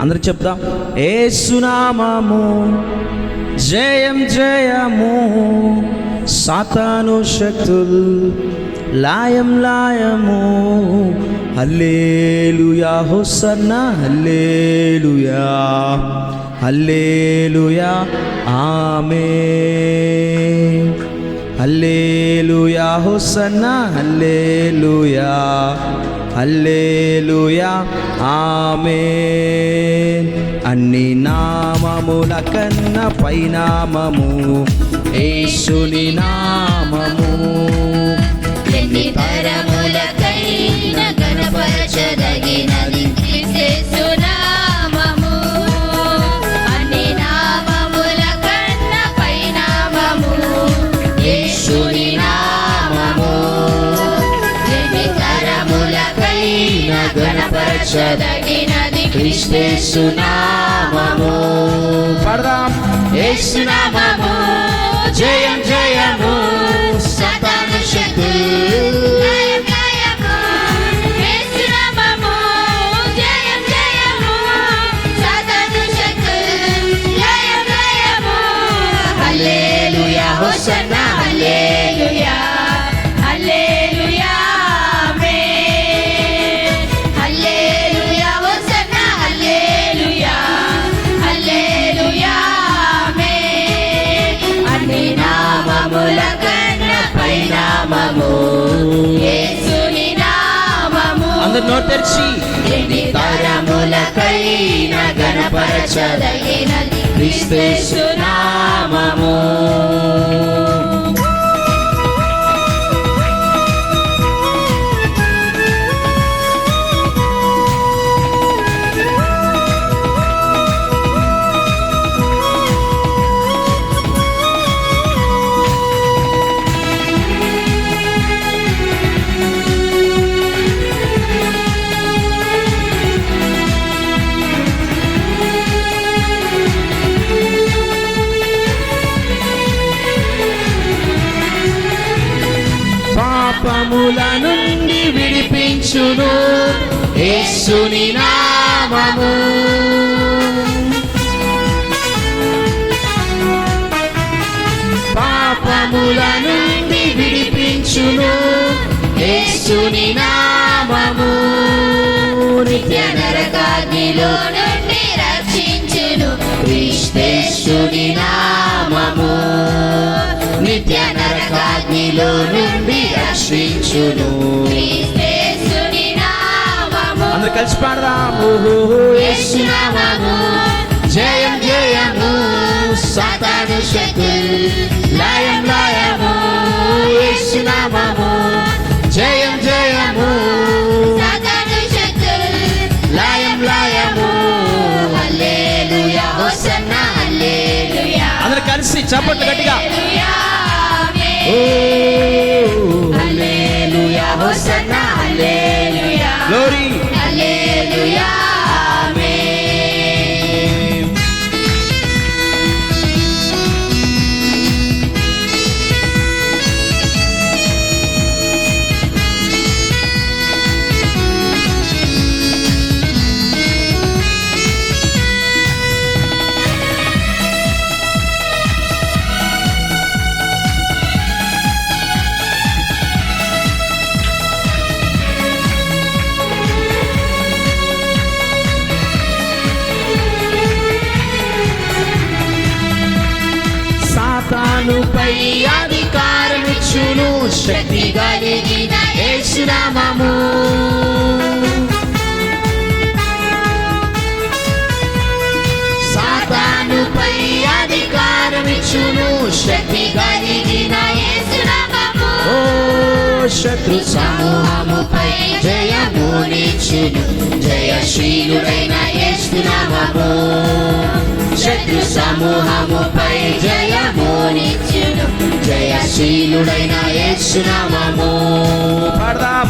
అందరూ చెప్దాం. యేసునామము జయం జయము, సాతాను శక్తులు లాయం లాయము. హల్లెలూయా హోసన్నా హల్లెలూయా హల్లెలూయా ఆమేన్. హల్లెలూయా హోసన్నా హల్లెలూయా హల్లెలూయా ఆమేన్. అన్ని నామముల కన్నా పైనామము యేసుని నామము. ఎన్ని తరములకైనా గణపరచదగినది యేసు నామము. అన్ని నామముల కన్నా పైనామము యేసుని నామము. ఎన్ని తరములకైనా గణపరచదగినది యేసు నామము. పడదాం. యేసు నామము జయం జయము, సాతాను శక్తులు లయం లయము. యేసు నామము జయం జయము, సాతాను శక్తులు లయం లయము. హల్లెలూయా హోసన్నా హల్లెలూయా హల్లెలూయా ఆమేన్. హల్లెలూయా హోసన్నా హల్లెలూయా హల్లెలూయా ఆమేన్. అన్ని నామముల కన్నా పైనామము యేసుని నామము. అందరు నోరు తెరిచి ఎన్ని తరములకైనా గణపరచదగినది యేసు నామము. పాపముల నుండి విడిపించును యేసుని నామము. పాపముల నుండి విడిపించును యేసుని నామము. నిత్య నరకాగ్నిలో నుండి రక్షించును క్రీస్తేసుని నామము. నిత్య నరకాగ్నిలో నుండి రక్షించును క్రీస్తేసుని నామము. అందరు కలిసి పాడదాం. యేసు నామము జయం జయము, సాతాను శక్తులు లయం లయము. యేసు నామము జయం జయము, సాతాను శక్తులు లయం లయము. హల్లెలూయా హోసన్నా హల్లెలూయా అందరు కలిసి చప్పట్లు గట్టిగా. హల్లెలూయా ఓ ఆమేన్. హల్లెలూయా హోసన్నా హల్లెలూయా గ్లోరీ. హల్లెలూయా ఆమేన్. సాతానుపై అధికారమిచ్చును శక్తి కలిగిన యేసు నామము. సాతానుపై అధికారమిచ్చును శక్తి కలిగిన యేసు నామము. ఓ శత్రు సమూహముపై జయమునిచ్చును జయశీలుడైన యేసు నామము. శత్రు సమూహముపై జయమునిచ్చును జయశీలుడైన యేసు నామము. పాడదాం.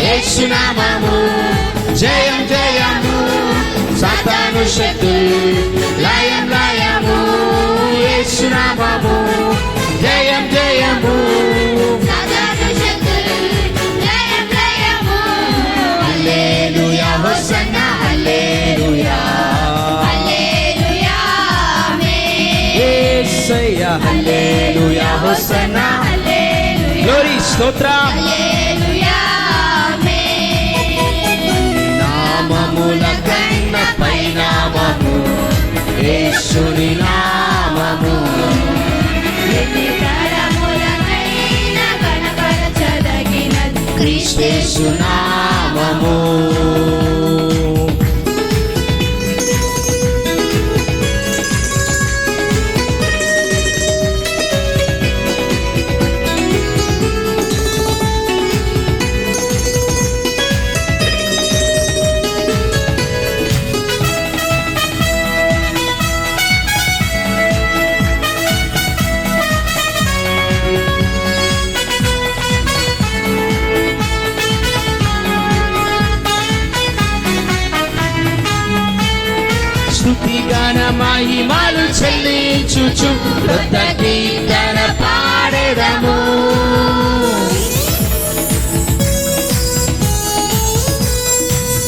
యేసు నామము జయం జయము, సాతాను శక్తులు లయం లయము. యేసు నామము జయం జయము, సాతాను శక్తులు లయం లయము. హల్లెలూయా హోసన్నా హల్లెలూయా హోసన్నా హల్లెలూయా గ్లోరీ స్తోత్రం హల్లెలూయా ఆమేన్ నామముల కన్న పై నామము యేసుని నామము ఎన్ని తరములకైనా కనపరచదగినది క్రీస్తు నామము స్తుతిగాన మహిమలు చెల్లించుచు క్రొత్త కీర్తన పాడెదము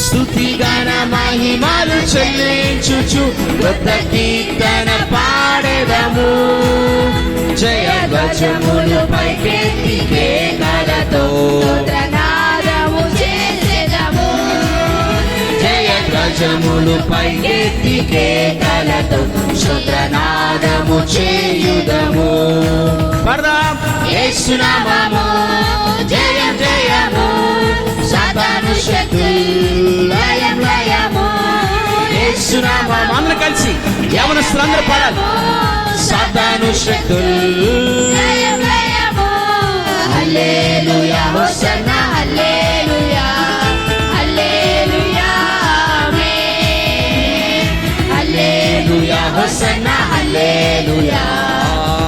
స్తుతిగాన మహిమలు చెల్లించుచు క్రొత్త కీర్తన పాడెదము జయ గజములు పైకెత్తి కేకలతో స్తోత్రనాదము చేసెదము జయ గజములు పైకెత్తి కేకలతో స్తోత్రనాదము చేయుదము పడదాం యేసు నామము జయం జయము సాతాను శక్తులు లయం లయము యేసు నామము అందరూ కలిసి యవనస్తులందరూ పాడాలి సాతాను శక్తులు లయం లయము హల్లెలూయా హోసన్నా హల్లెలూయా హల్లెలూయా ఆమేన్ హల్లెలూయా హోసన్నా హల్లెలూయా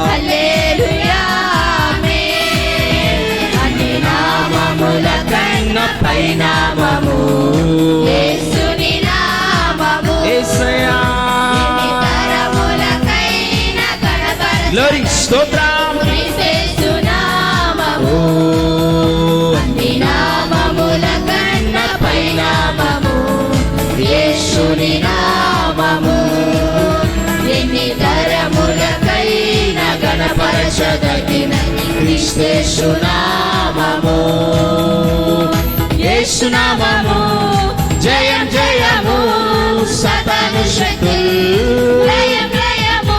హల్లెలూయా ఆమేన్ అన్ని నామముల కన్న పై నామము యేసుని నామము యేసయ్యా ఎన్ని తరములకైనా కనపరచ గ్లోరీ స్తోత్రం క్రీస్తు నామము అన్ని నామముల కన్న పై నామము యేసుని నామము ఎన్ని తరములకైనా గణపరచదగిన క్రీస్తు నామము యేసు నామము జయం జయము సాతాను శక్తులు లయం లయము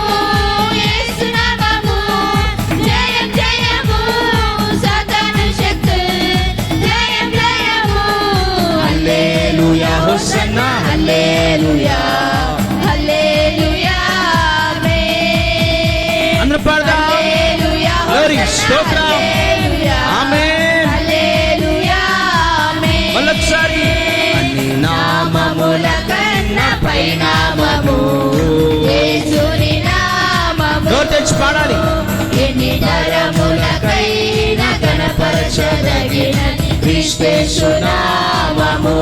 యేసు నామము జయం జయము సాతాను శక్తులు లయం లయము హల్లెలూయా హోసన్నా హల్లెలూయా హల్లెలూయా ఆమేన్ అందరూ పాడదాం హల్లెలూయా గ్లోరీ హోసన్నా స్తోత్రం హల్లెలూయా ఆమేన్ హల్లెలూయా ఆమేన్ మళ్ళొకసారి అన్ని నామముల కన్న పై నామము యేసుని నామము నోరు తెచ్చి పాడాలి ఎన్ని తరములకైనా కనపరచదగినది క్రీస్తు నామము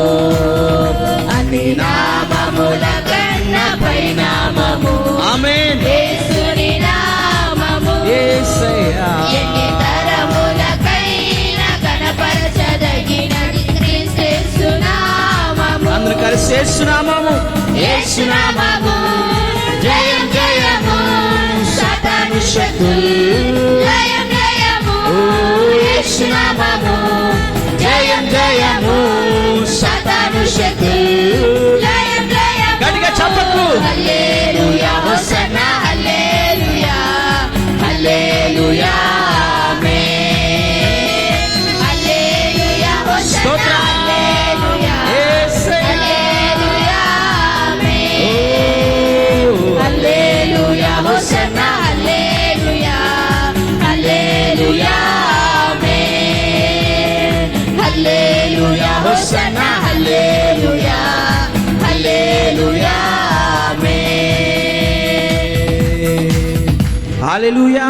అన్ని నామముల కన్న పై నామము ఆమేన్ యేసుని నామము యేసయ్యా ఎన్ని తరములకైనా కనపరచదగినది క్రీస్తు నామము అందరూ కలిసి యేసు నామము యేసు నామము జయం జయము సాతాను శక్తులు లయం లయము యేసు నామము జయం జయము సాతాను శక్తులు లయం లయము గట్టిగా చప్పట్లు హల్లెలూయా హోసన్నా హల్లెలూయా హల్లెలూయా ఆమేన్ హల్లెలూయా హోసన్నా స్తోత్రం. హల్లెలూయా యేసయ్యా హల్లెలూయా ఆమేన్ హల్లెలూయా హోసన్నా హల్లెలూయా హల్లెలూయా ఆమేన్ హల్లెలూయా హోసన్నా హల్లెలూయా హల్లెలూయా ఆమేన్ హల్లెలూయా